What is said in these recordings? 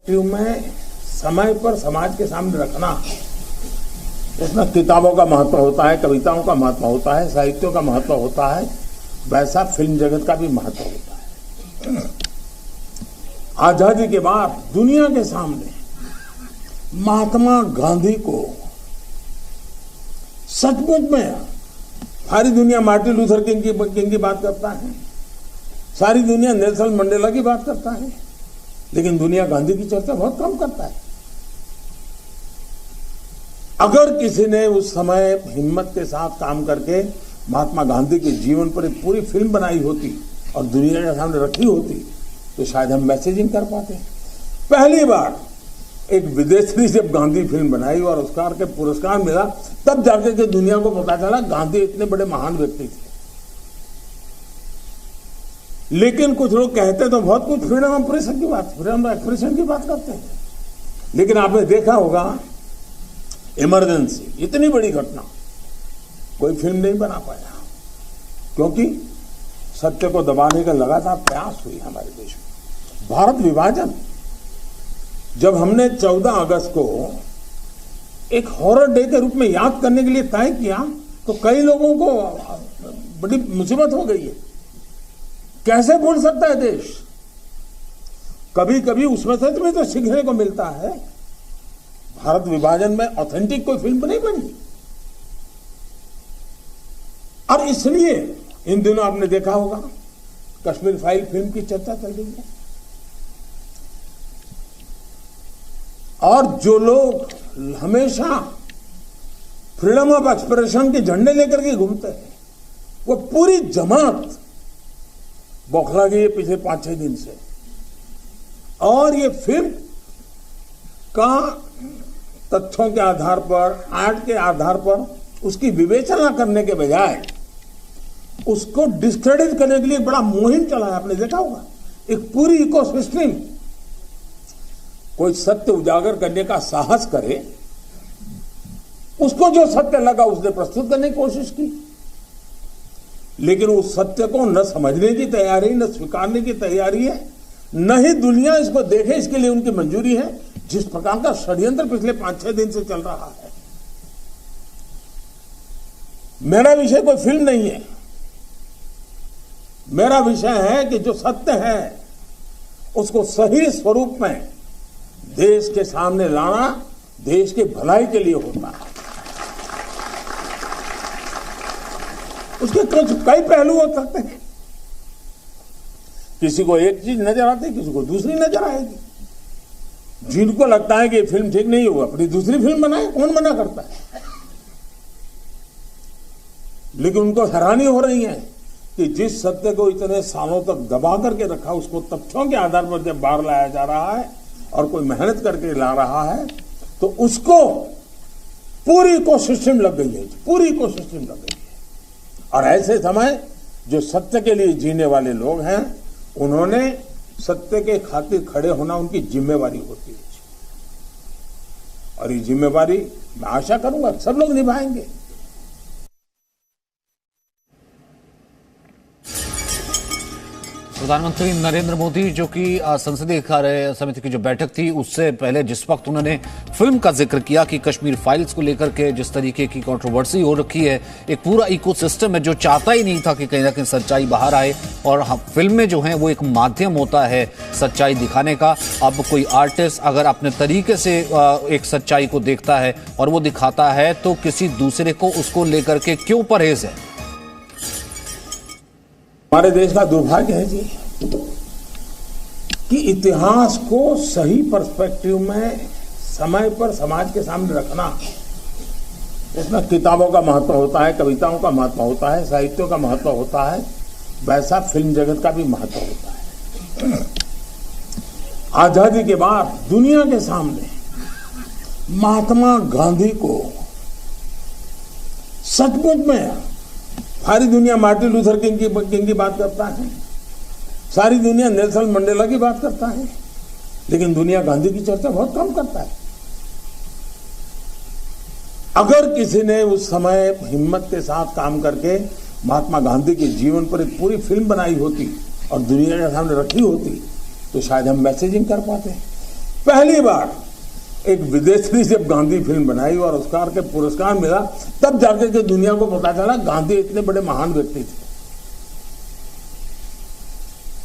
Perspective में समय पर समाज के सामने रखना, इसमें किताबों का महत्व होता है, कविताओं का महत्व होता है, साहित्यों का महत्व होता है, वैसा फिल्म जगत का भी महत्व होता है। आजादी के बाद दुनिया के सामने महात्मा गांधी को सचमुच में सारी दुनिया मार्टिन लूथर किंग की बात करता है, सारी दुनिया नेल्सन मंडेला की बात करता है, लेकिन दुनिया गांधी की चर्चा बहुत कम करता है। अगर किसी ने उस समय हिम्मत के साथ काम करके महात्मा गांधी के जीवन पर एक पूरी फिल्म बनाई होती और दुनिया के सामने रखी होती तो शायद हम मैसेजिंग कर पाते। पहली बार एक विदेशी जब गांधी फिल्म बनाई और ऑस्कर के पुरस्कार मिला, तब जाकर के दुनिया को पता चला गांधी इतने बड़े महान व्यक्ति थे। लेकिन कुछ लोग कहते तो बहुत कुछ फ्रीडम ऑफ प्रेस की बात, फ्रीडम ऑफ एक्सप्रेशन की बात करते हैं, लेकिन आपने देखा होगा इमरजेंसी, इतनी बड़ी घटना, कोई फिल्म नहीं बना पाया, क्योंकि सत्य को दबाने का लगातार प्रयास हुई हमारे देश में। भारत विभाजन, जब हमने 14 अगस्त को एक हॉरर डे के रूप में याद करने के लिए तय किया, तो कई लोगों को बड़ी मुसीबत हो गई है। कैसे भूल सकता है देश? कभी कभी उसमें से तुम्हें तो सीखने को मिलता है। भारत विभाजन में ऑथेंटिक कोई फिल्म नहीं बनी, और इसलिए इन दिनों आपने देखा होगा कश्मीर फाइल फिल्म की चर्चा चल रही है। और जो लोग हमेशा फ्रीडम ऑफ एक्सप्रेशन के झंडे लेकर के घूमते हैं, वो पूरी जमात बौखला गई है पिछले 5-6 दिन से। और ये फिल्म का तथ्यों के आधार पर, आर्ट के आधार पर उसकी विवेचना करने के बजाय उसको डिस्क्रेडिट करने के लिए बड़ा मुहिम चला है। आपने देखा होगा एक पूरी इकोसिस्टम, कोई सत्य उजागर करने का साहस करे, उसको जो सत्य लगा उसने प्रस्तुत करने की कोशिश की, लेकिन उस सत्य को न समझने की तैयारी, न स्वीकारने की तैयारी है, न ही दुनिया इसको देखे इसके लिए उनकी मंजूरी है। जिस प्रकार का षड्यंत्र पिछले 5-6 दिन से चल रहा है। मेरा विषय कोई फिल्म नहीं है, मेरा विषय है कि जो सत्य है उसको सही स्वरूप में देश के सामने लाना देश की भलाई के लिए होता है। उसके कुछ कई पहलू हो सकते हैं, किसी को एक चीज नजर आती है, किसी को दूसरी नजर आएगी। जिनको लगता है कि ये फिल्म ठीक नहीं होगा अपनी दूसरी फिल्म बनाए, कौन मना करता है? लेकिन उनको हैरानी हो रही है कि जिस सत्य को इतने सालों तक दबा करके रखा, उसको तथ्यों के आधार पर जब बाहर लाया जा रहा है और कोई मेहनत करके ला रहा है, तो उसको पूरी इकोसिस्टम लग गई है, पूरी इकोसिस्टम लग गई है। और ऐसे समय जो सत्य के लिए जीने वाले लोग हैं, उन्होंने सत्य के खातिर खड़े होना उनकी जिम्मेवारी होती है। और ये जिम्मेवारी मैं आशा करूंगा सब लोग निभाएंगे। प्रधानमंत्री नरेंद्र मोदी जो कि संसदीय कार्य समिति की जो बैठक थी, उससे पहले जिस वक्त उन्होंने फिल्म का जिक्र किया कि कश्मीर फाइल्स को लेकर के जिस तरीके की कंट्रोवर्सी हो रखी है, एक पूरा इकोसिस्टम है जो चाहता ही नहीं था कि कहीं ना कहीं सच्चाई बाहर आए, और फिल्में जो हैं वो एक माध्यम होता है सच्चाई दिखाने का। अब कोई आर्टिस्ट अगर अपने तरीके से एक सच्चाई को देखता है और वो दिखाता है, तो किसी दूसरे को उसको लेकर के क्यों परहेज है? हमारे देश का दुर्भाग्य है जी कि इतिहास को सही पर्सपेक्टिव में समय पर समाज के सामने रखना, इसमें किताबों का महत्व होता है, कविताओं का महत्व होता है, साहित्यों का महत्व होता है, वैसा फिल्म जगत का भी महत्व होता है। आजादी के बाद दुनिया के सामने महात्मा गांधी को सचमुच में सारी दुनिया मार्टिन लूथर किंग की बात करता है, सारी दुनिया नेल्सन मंडेला की बात करता है, लेकिन दुनिया गांधी की चर्चा बहुत कम करता है। अगर किसी ने उस समय हिम्मत के साथ काम करके महात्मा गांधी के जीवन पर एक पूरी फिल्म बनाई होती और दुनिया के सामने रखी होती, तो शायद हम मैसेजिंग कर पाते। पहली बार एक विदेशी जब गांधी फिल्म बनाई और ऑस्कार के पुरस्कार मिला, तब जाकर के दुनिया को पता चला गांधी इतने बड़े महान व्यक्ति थे।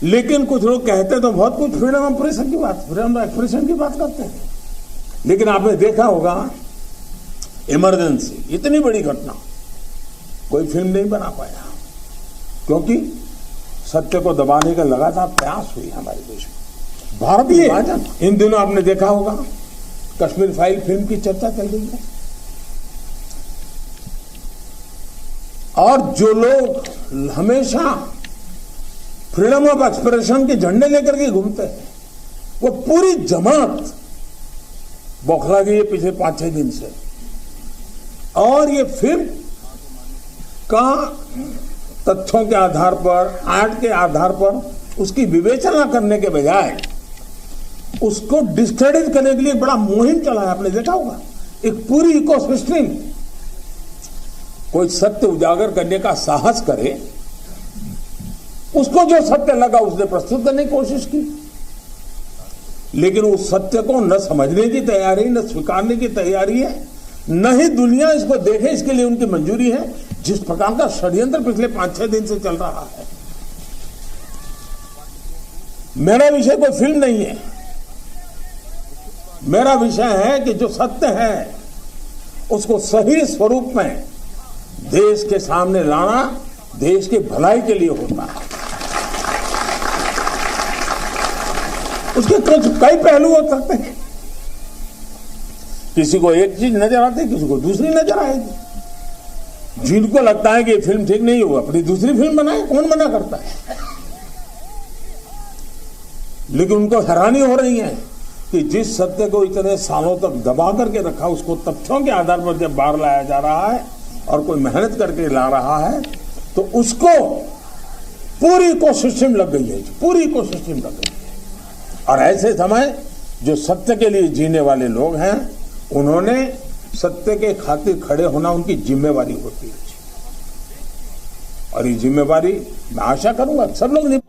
लेकिन कुछ लोग कहते तो बहुत कुछ फ्रीडम ऑफ एक्सप्रेशन की बात करते हैं, लेकिन आपने देखा होगा इमरजेंसी, इतनी बड़ी घटना, कोई फिल्म नहीं बना पाया, क्योंकि सत्य को दबाने का लगातार प्रयास हुई हमारे देश में। भारतीय विभाजन, इन दिनों आपने देखा होगा कश्मीर फाइल फिल्म की चर्चा चल रही है, और जो लोग हमेशा फ्रीडम ऑफ एक्सप्रेशन के झंडे लेकर के घूमते हैं, वो पूरी जमात बौखला गई है पिछले 5-6 दिन से। और ये फिल्म का तथ्यों के आधार पर, आर्ट के आधार पर उसकी विवेचना करने के बजाय उसको डिस्क्रेडिट करने के लिए बड़ा मुहिम चला है। आपने देखा होगा एक पूरी इकोसिस्टम, कोई सत्य उजागर करने का साहस करे, उसको जो सत्य लगा उसने प्रस्तुत करने की कोशिश की, लेकिन उस सत्य को न समझने की तैयारी, न स्वीकारने की तैयारी है, न ही दुनिया इसको देखे इसके लिए उनकी मंजूरी है। जिस प्रकार का षड्यंत्र पिछले 5-6 दिन से चल रहा है। मेरा विषय कोई फिल्म नहीं है, मेरा विषय है कि जो सत्य है उसको सही स्वरूप में देश के सामने लाना देश की भलाई के लिए होता है। उसके कई पहलू हो सकते हैं, किसी को एक चीज नजर आती है, किसी को दूसरी नजर आएगी। जिनको लगता है कि ये फिल्म ठीक नहीं हुआ, अपनी दूसरी फिल्म बनाए, कौन मना करता है। लेकिन उनको हैरानी हो रही है कि जिस सत्य को इतने सालों तक दबा करके रखा, उसको तथ्यों के आधार पर जब बाहर लाया जा रहा है और कोई मेहनत करके ला रहा है, तो उसको पूरी इकोसिस्टम लग गई है, पूरी इकोसिस्टम लग गई है। और ऐसे समय जो सत्य के लिए जीने वाले लोग हैं, उन्होंने सत्य के खातिर खड़े होना उनकी जिम्मेवारी होती है। और ये जिम्मेवारी मैं आशा करूंगा सब लोग नहीं।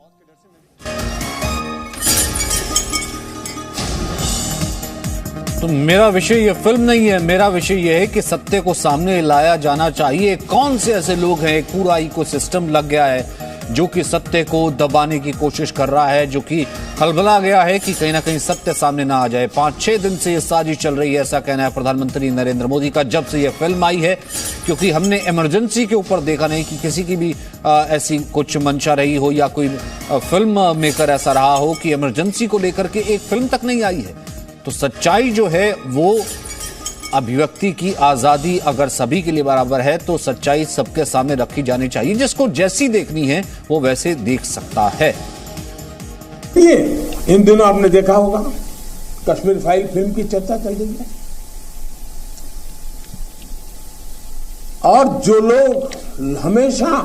तो मेरा विषय ये फिल्म नहीं है, मेरा विषय ये है कि सत्य को सामने लाया जाना चाहिए। कौन से ऐसे लोग हैं, एक पूरा इकोसिस्टम लग गया है जो कि सत्य को दबाने की कोशिश कर रहा है, जो कि खलबला गया है कि कहीं ना कहीं सत्य सामने ना आ जाए। 5-6 दिन से ये साजिश चल रही है, ऐसा कहना है प्रधानमंत्री नरेंद्र मोदी का, जब से ये फिल्म आई है। क्योंकि हमने इमरजेंसी के ऊपर देखा नहीं कि किसी की भी ऐसी कुछ मंशा रही हो या कोई फिल्म मेकर ऐसा रहा हो कि इमरजेंसी को लेकर के एक फिल्म तक नहीं आई है। तो सच्चाई जो है वो, अभिव्यक्ति की आजादी अगर सभी के लिए बराबर है तो सच्चाई सबके सामने रखी जानी चाहिए। जिसको जैसी देखनी है वो वैसे देख सकता है। ये इन दिनों आपने देखा होगा कश्मीर फाइल फिल्म की चर्चा चल रही है, और जो लोग हमेशा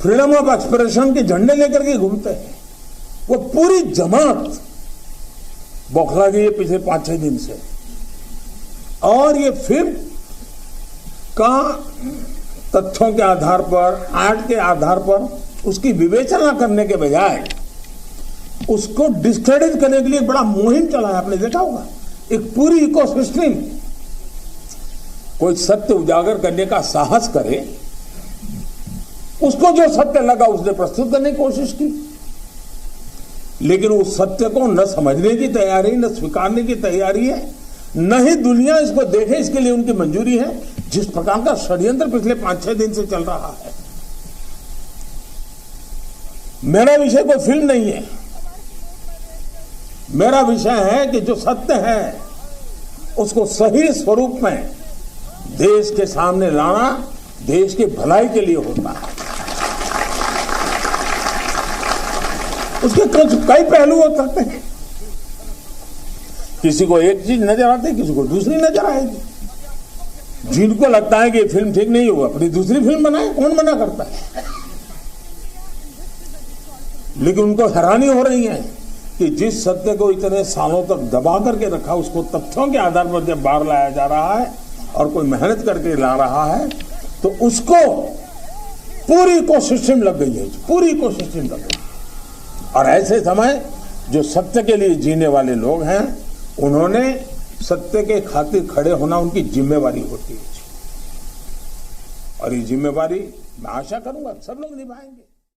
फ्रीडम ऑफ एक्सप्रेशन के झंडे लेकर के घूमते हैं, वो पूरी जमात बौखला गई है पिछले 5-6 दिन से। और ये फिल्म का तथ्यों के आधार पर, आर्ट के आधार पर उसकी विवेचना करने के बजाय उसको डिस्क्रेडिट करने के लिए बड़ा मुहिम चला है। आपने देखा होगा एक पूरी इकोसिस्टम, कोई सत्य उजागर करने का साहस करे, उसको जो सत्य लगा उसने प्रस्तुत करने की कोशिश की, लेकिन उस सत्य को न समझने की तैयारी, न स्वीकारने की तैयारी है, न ही दुनिया इसको देखे इसके लिए उनकी मंजूरी है। जिस प्रकार का षड्यंत्र पिछले 5-6 दिन से चल रहा है। मेरा विषय कोई फिल्म नहीं है, मेरा विषय है कि जो सत्य है उसको सही स्वरूप में देश के सामने लाना देश की भलाई के लिए होता है। उसके कई पहलू हो सकते हैं, किसी को एक चीज नजर आती है, किसी को दूसरी नजर आएगी। जिनको लगता है कि ये फिल्म ठीक नहीं हुआ, अपनी दूसरी फिल्म बनाए, कौन मना करता है। लेकिन उनको हैरानी हो रही है कि जिस सत्य को इतने सालों तक दबा करके रखा, उसको तथ्यों के आधार पर जब बाहर लाया जा रहा है और कोई मेहनत करके ला रहा है, तो उसको पूरी इकोसिस्टम लग गई है, पूरी इकोसिस्टम लग गई है। और ऐसे समय जो सत्य के लिए जीने वाले लोग हैं, उन्होंने सत्य के खातिर खड़े होना उनकी जिम्मेवारी होती है। और ये जिम्मेवारी मैं आशा करूंगा सब लोग निभाएंगे।